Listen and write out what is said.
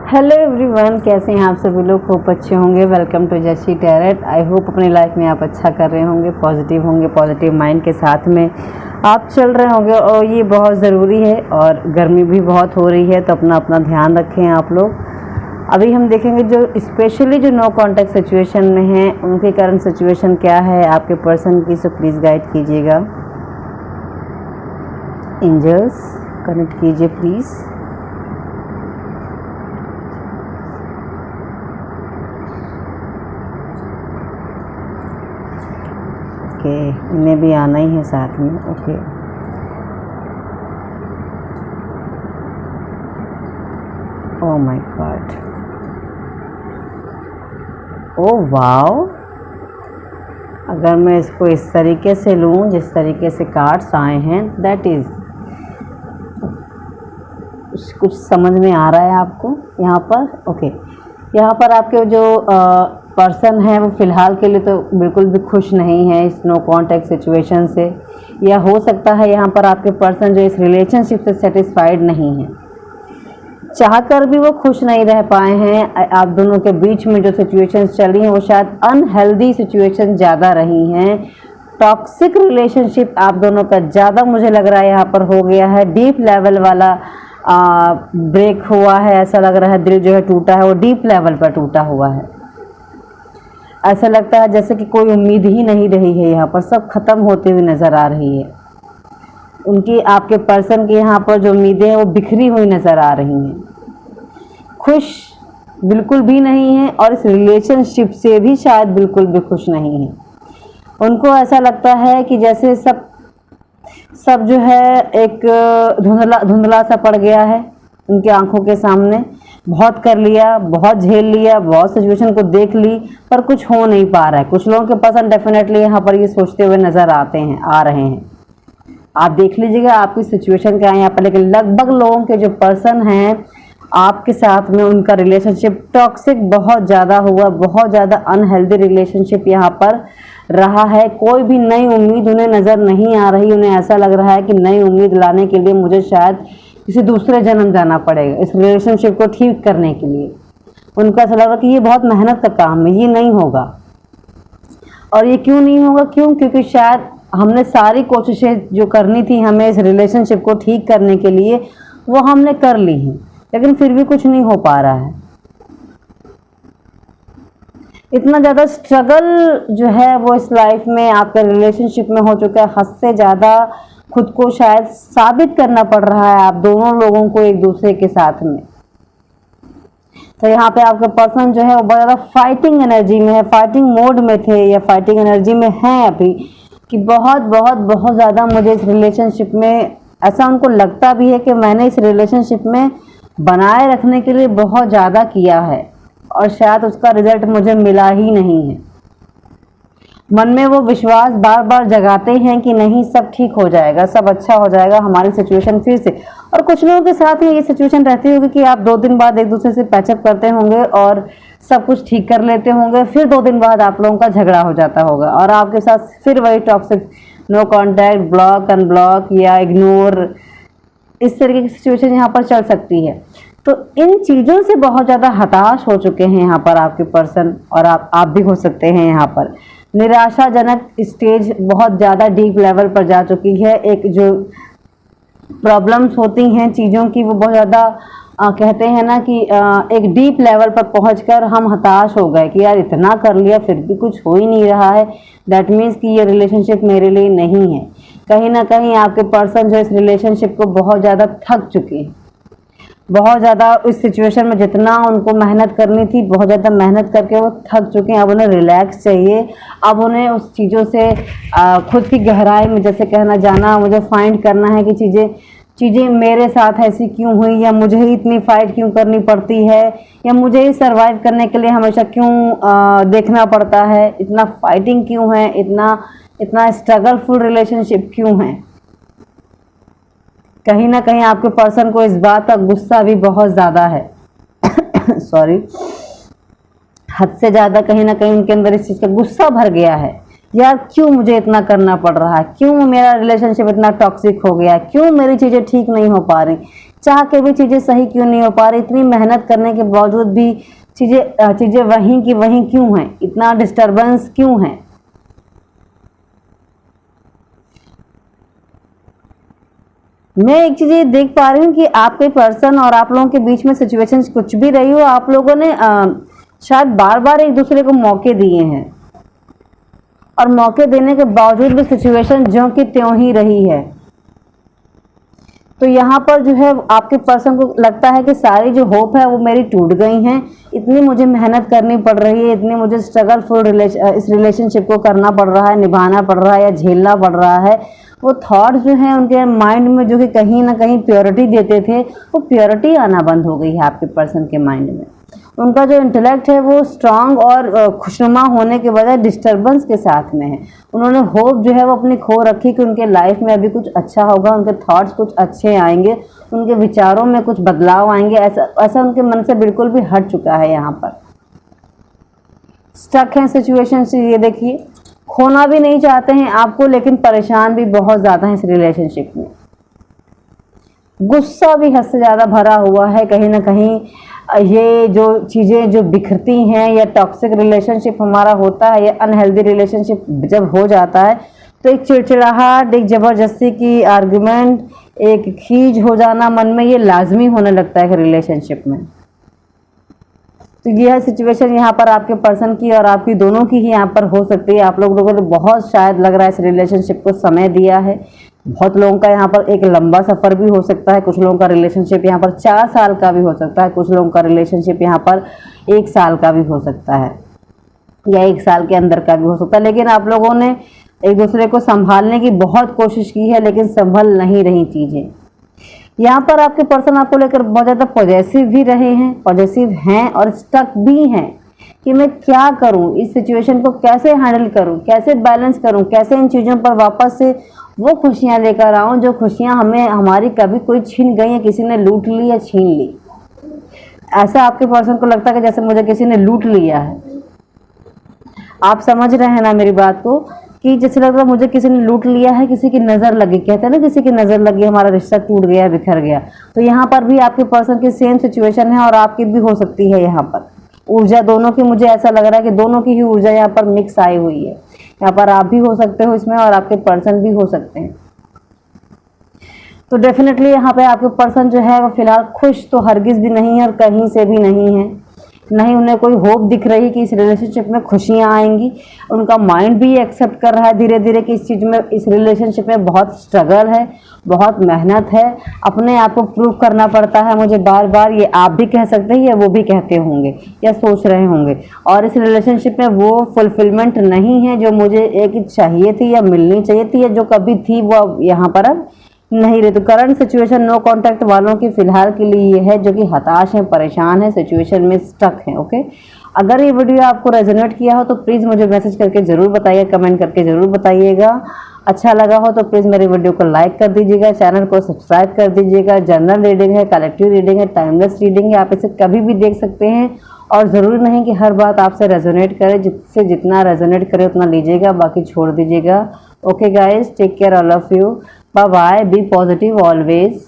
Hello everyone, कैसे हैं आप सभी लोग। खूब अच्छे होंगे। वेलकम टू जशी टैरेट। आई होप अपनी लाइफ में आप अच्छा कर रहे होंगे, पॉजिटिव होंगे, पॉजिटिव माइंड के साथ में आप चल रहे होंगे और ये बहुत ज़रूरी है। और गर्मी भी बहुत हो रही है तो अपना अपना ध्यान रखें आप लोग। अभी हम देखेंगे जो स्पेशली जो नो कांटेक्ट सिचुएशन में हैं उनके करंट सिचुएशन क्या है आपके पर्सन की। सो प्लीज़ गाइड कीजिएगा। एंजल्स कनेक्ट कीजिए प्लीज़। ओके, इन्हें भी आना ही है साथ में। Okay, oh my God, oh wow. अगर मैं इसको इस तरीके से लूँ जिस तरीके से कार्ड्स आए हैं, दैट इज़ कुछ समझ में आ रहा है आपको यहाँ पर। ओके, यहाँ पर आपके जो पर्सन है वो फ़िलहाल के लिए तो बिल्कुल भी खुश नहीं है इस नो कांटेक्ट सिचुएशन से। या हो सकता है यहाँ पर आपके पर्सन जो इस रिलेशनशिप से सेटिस्फाइड नहीं है, चाहकर भी वो खुश नहीं रह पाए हैं। आप दोनों के बीच में जो सिचुएशंस चली हैं वो शायद अनहेल्दी सिचुएशन ज़्यादा रही हैं। टॉक्सिक रिलेशनशिप आप दोनों का ज़्यादा मुझे लग रहा है यहाँ पर हो गया है। डीप लेवल वाला ब्रेक हुआ है, ऐसा लग रहा है। दिल जो है टूटा है वो डीप लेवल पर टूटा हुआ है। ऐसा लगता है जैसे कि कोई उम्मीद ही नहीं रही है, यहाँ पर सब खत्म होते हुए नज़र आ रही है। उनकी आपके पर्सन की यहाँ पर जो उम्मीदें हैं वो बिखरी हुई नज़र आ रही हैं। खुश बिल्कुल भी नहीं है और इस रिलेशनशिप से भी शायद बिल्कुल भी खुश नहीं है। उनको ऐसा लगता है कि जैसे सब जो है एक धुंधला सा पड़ गया है उनकी आंखों के सामने। बहुत कर लिया, बहुत झेल लिया, बहुत सिचुएशन को देख ली, पर कुछ हो नहीं पा रहा है। कुछ लोगों के पर्सन डेफिनेटली यहाँ पर ये सोचते हुए नज़र आ रहे हैं। आप देख लीजिएगा आपकी सिचुएशन क्या है यहाँ पर। लेकिन लगभग लोगों के जो पर्सन हैं आपके साथ में उनका रिलेशनशिप टॉक्सिक बहुत ज़्यादा हुआ, बहुत ज़्यादा अनहेल्दी रिलेशनशिप यहाँ पर रहा है। कोई भी नई उम्मीद उन्हें नज़र नहीं आ रही। उन्हें ऐसा लग रहा है कि नई उम्मीद लाने के लिए मुझे शायद किसी दूसरे जन्म जाना पड़ेगा इस रिलेशनशिप को ठीक करने के लिए। उनको ऐसा लग रहा है कि ये बहुत मेहनत का काम है, ये नहीं होगा। और ये क्यों नहीं होगा? क्योंकि शायद हमने सारी कोशिशें जो करनी थी हमें इस रिलेशनशिप को ठीक करने के लिए वो हमने कर ली हैं, लेकिन फिर भी कुछ नहीं हो पा रहा है। इतना ज़्यादा स्ट्रगल जो है वो इस लाइफ में आपके रिलेशनशिप में हो चुका है। हद से ज़्यादा खुद को शायद साबित करना पड़ रहा है आप दोनों लोगों को एक दूसरे के साथ में। तो यहाँ पे आपके पर्सन जो है वो बहुत ज़्यादा फाइटिंग एनर्जी में है, फाइटिंग मोड में थे या फाइटिंग एनर्जी में हैं अभी, कि बहुत बहुत बहुत ज़्यादा मुझे इस रिलेशनशिप में ऐसा उनको लगता भी है कि मैंने इस रिलेशनशिप में बनाए रखने के लिए बहुत ज़्यादा किया है और शायद उसका रिजल्ट मुझे मिला ही नहीं है। मन में वो विश्वास बार बार जगाते हैं कि नहीं, सब ठीक हो जाएगा, सब अच्छा हो जाएगा, हमारी सिचुएशन फिर से। और कुछ लोगों के साथ में ये सिचुएशन रहती होगी कि आप 2 दिन बाद एक दूसरे से पैचअप करते होंगे और सब कुछ ठीक कर लेते होंगे, फिर 2 दिन बाद आप लोगों का झगड़ा हो जाता होगा और आपके साथ फिर वही toxic no contact, block, unblock या इग्नोर, इस तरीके की सिचुएशन यहाँ पर चल सकती है। तो इन चीज़ों से बहुत ज़्यादा हताश हो चुके हैं यहाँ पर आपके पर्सन और आप भी हो सकते हैं। यहाँ पर निराशाजनक स्टेज बहुत ज़्यादा डीप लेवल पर जा चुकी है। एक जो प्रॉब्लम्स होती हैं चीज़ों की वो बहुत ज़्यादा कहते हैं ना कि एक डीप लेवल पर पहुंचकर हम हताश हो गए कि यार इतना कर लिया फिर भी कुछ हो ही नहीं रहा है। दैट मीन्स कि ये रिलेशनशिप मेरे लिए नहीं है। कहीं ना कहीं आपके पर्सन जो इस रिलेशनशिप को बहुत ज़्यादा थक चुके हैं, बहुत ज़्यादा इस सिचुएशन में जितना उनको मेहनत करनी थी बहुत ज़्यादा मेहनत करके वो थक चुके हैं। अब उन्हें रिलैक्स चाहिए। अब उन्हें उस चीज़ों से खुद की गहराई में जैसे कहना जाना, मुझे फाइंड करना है कि चीज़ें मेरे साथ ऐसी क्यों हुई, या मुझे ही इतनी फाइट क्यों करनी पड़ती है, या मुझे ही सर्वाइव करने के लिए हमेशा क्यों देखना पड़ता है, इतना फाइटिंग क्यों है, इतना स्ट्रगलफुल रिलेशनशिप क्यों है। कहीं ना कहीं आपके पर्सन को इस बात का गुस्सा भी बहुत ज़्यादा है सॉरी, हद से ज़्यादा कहीं ना कहीं उनके अंदर इस चीज़ का गुस्सा भर गया है। यार क्यों मुझे इतना करना पड़ रहा है, क्यों मेरा रिलेशनशिप इतना टॉक्सिक हो गया, क्यों मेरी चीज़ें ठीक नहीं हो पा रही, चाह के भी चीज़ें सही क्यों नहीं हो पा रही, इतनी मेहनत करने के बावजूद भी चीज़ें वहीं की वहीं क्यों हैं, इतना डिस्टर्बेंस क्यों है। मैं एक चीज़ ये देख पा रही हूँ कि आपके पर्सन और आप लोगों के बीच में सिचुएशन कुछ भी रही हो, आप लोगों ने शायद बार बार एक दूसरे को मौके दिए हैं और मौके देने के बावजूद भी सिचुएशन ज्यों की त्यों ही रही है। तो यहाँ पर जो है आपके पर्सन को लगता है कि सारी जो होप है वो मेरी टूट गई हैं, इतनी मुझे मेहनत करनी पड़ रही है, इतनी मुझे स्ट्रगल फुल इस रिलेशनशिप को करना पड़ रहा है, निभाना पड़ रहा है या झेलना पड़ रहा है। वो थॉट्स जो हैं उनके माइंड में जो कि कहीं ना कहीं प्योरिटी देते थे, वो प्योरिटी आना बंद हो गई है आपके पर्सन के माइंड में। उनका जो इंटेलेक्ट है वो स्ट्रांग और खुशनुमा होने के बजाय डिस्टर्बेंस के साथ में है। उन्होंने होप जो है वो अपनी खो रखी कि उनके लाइफ में अभी कुछ अच्छा होगा, उनके थॉट्स कुछ अच्छे आएंगे, उनके विचारों में कुछ बदलाव आएंगे, ऐसा उनके मन से बिल्कुल भी हट चुका है। यहाँ पर स्टक है सिचुएशन से, ये देखिए, खोना भी नहीं चाहते हैं आपको, लेकिन परेशान भी बहुत ज़्यादा है इस रिलेशनशिप में। गुस्सा भी हद से ज़्यादा भरा हुआ है। कहीं ना कहीं ये जो चीज़ें जो बिखरती हैं या टॉक्सिक रिलेशनशिप हमारा होता है या अनहेल्दी रिलेशनशिप जब हो जाता है तो एक चिड़चिड़ाहट, एक ज़बरदस्ती की आर्गुमेंट, एक खींच हो जाना मन में, ये लाजमी होने लगता है रिलेशनशिप में। तो यह सिचुएशन यहाँ पर आपके पर्सन की और आपकी दोनों की ही यहाँ पर हो सकती है। आप लोगों ने बहुत शायद लग रहा है इस रिलेशनशिप को समय दिया है। बहुत लोगों का यहाँ पर एक लंबा सफ़र भी हो सकता है, कुछ लोगों का रिलेशनशिप यहाँ पर 4 साल का भी हो सकता है, कुछ लोगों का रिलेशनशिप यहाँ पर 1 साल का भी हो सकता है या 1 साल के अंदर का भी हो सकता है। लेकिन आप लोगों ने एक दूसरे को संभालने की बहुत कोशिश की है, लेकिन संभल नहीं रही चीज़ें। यहाँ पर आपके पर्सन आपको लेकर बहुत ज़्यादा पॉजिटिव भी रहे हैं, पॉजिटिव हैं और स्टक भी हैं कि मैं क्या करूँ, इस सिचुएशन को कैसे हैंडल करूँ, कैसे बैलेंस करूँ, कैसे इन चीज़ों पर वापस से वो खुशियाँ लेकर आऊँ जो खुशियाँ हमारी कभी कोई छीन गई या किसी ने लूट ली या छीन ली। ऐसा आपके पर्सन को लगता है कि जैसे मुझे किसी ने लूट लिया है। आप समझ रहे हैं ना मेरी बात को, कि जैसे लगता है मुझे किसी ने लूट लिया है, किसी की नज़र लगी, कहते हैं ना किसी की नज़र लगी, हमारा रिश्ता टूट गया, बिखर गया। तो यहाँ पर भी आपके पर्सन की सेम सिचुएशन है और आपकी भी हो सकती है। यहाँ पर ऊर्जा दोनों की, मुझे ऐसा लग रहा है कि दोनों की ही ऊर्जा यहाँ पर मिक्स आई हुई है। यहाँ पर आप भी हो सकते हो इसमें और आपके पर्सन भी हो सकते हैं। तो डेफिनेटली यहाँ पे आपके पर्सन जो है वो फिलहाल खुश तो हरगिज़ भी नहीं है और कहीं से भी नहीं है, नहीं उन्हें कोई होप दिख रही कि इस रिलेशनशिप में खुशियाँ आएंगी। उनका माइंड भी एक्सेप्ट कर रहा है धीरे धीरे कि इस चीज़ में, इस रिलेशनशिप में बहुत स्ट्रगल है, बहुत मेहनत है, अपने आप को प्रूव करना पड़ता है मुझे बार बार। ये आप भी कह सकते हैं या वो भी कहते होंगे या सोच रहे होंगे। और इस रिलेशनशिप में वो फुलफिलमेंट नहीं है जो मुझे एक चाहिए थी या मिलनी चाहिए थी या जो कभी थी, वो यहाँ पर अब नहीं रहे। तो करंट सिचुएशन नो कांटेक्ट वालों की फिलहाल के लिए ये है जो कि हताश हैं, परेशान हैं, सिचुएशन में स्टक हैं। ओके, अगर ये वीडियो आपको रेजोनेट किया हो तो प्लीज़ मुझे मैसेज करके ज़रूर बताइए, कमेंट करके ज़रूर बताइएगा। अच्छा लगा हो तो प्लीज़ मेरे वीडियो को लाइक कर दीजिएगा, चैनल को सब्सक्राइब कर दीजिएगा। जनरल रीडिंग है, कलेक्टिव रीडिंग है, टाइमलेस रीडिंग है, आप इसे कभी भी देख सकते हैं और ज़रूरी नहीं कि हर बात आपसे रेजोनेट करे, जिससे जितना रेजोनेट करे उतना लीजिएगा, बाकी छोड़ दीजिएगा। Okay guys, take care, all of you, bye bye, be positive always.